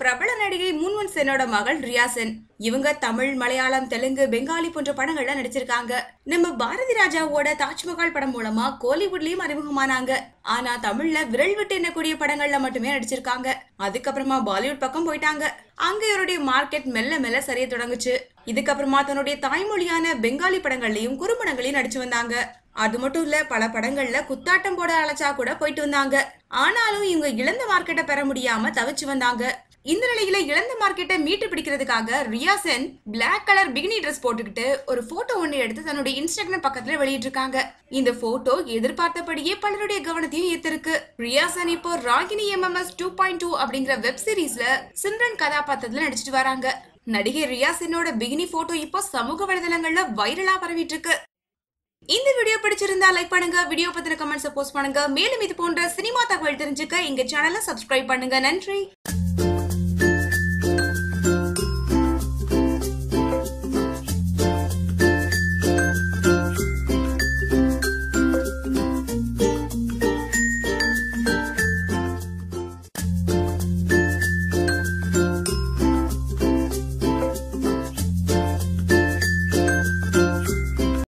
பிரபல நடிகை மூன்வன் சென்னோட மகள் ரியா சென். இவங்க தமிழ், மலையாளம், தெலுங்கு, பெங்காலி போன்ற படங்கள்ல நடிச்சிருக்காங்க. நம்ம பாரதி ராஜாவோட தாஜ்மஹால் படம் மூலமா கோலிவுட்லயும் அறிமுகமானாங்க. ஆனா தமிழ்ல விரல் விட்டு எண்ணக்கூடிய படங்கள்ல மட்டுமே நடிச்சிருக்காங்க. அதுக்கப்புறமா பாலிவுட் பக்கம் போயிட்டாங்க. அங்க இவருடைய மார்க்கெட் மெல்ல மெல்ல சரிய தொடங்குச்சு. இதுக்கப்புறமா தன்னுடைய தாய்மொழியான பெங்காலி படங்கள்லயும் குறும்படங்களையும் நடிச்சு வந்தாங்க. அது மட்டும் இல்ல, பல படங்கள்ல குத்தாட்டம் போட அழைச்சா கூட போயிட்டு வந்தாங்க. ஆனாலும் இவங்க இழந்த மார்க்கெட்டை பெற முடியாம தவிச்சு வந்தாங்க. இந்த நிலையில இழந்த மார்க்கெட்டை மீட்டு பிடிக்கிறதுக்காக Riya Sen black colour bikini dress போட்டுக்கிட்டு ஒரு போட்டோ ஒன்று எடுத்து தன்னுடைய இன்ஸ்டாகிராம் பக்கத்துல வெளியிட்டு இருக்காங்க. இந்த போட்டோ எதிர்பார்த்தபடியே பலருடைய கவனத்தையும் ஈர்த்திருக்கு. ரியா சென் இப்போ ராகினி MMS 2.2 அப்படிங்கிற வெப் சீரிஸ்ல சிம்ரன் கதாபாத்திரத்துல நடிச்சிட்டு வராங்க. நடிகை ரியா சென்னோட பிகினி போட்டோ இப்போ சமூக வலைதளங்கள்ல வைரலா பரவிட்டு இருக்கு. இந்த வீடியோ பிடிச்சிருந்தா லைக் பண்ணுங்க, வீடியோ பத்தின கமெண்ட்ஸ் போஸ்ட் பண்ணுங்க. மேலும் இது போன்ற சினிமா தகவல் தெரிஞ்சுக்க எங்க சேனலை சப்ஸ்கிரைப் பண்ணுங்க. நன்றி.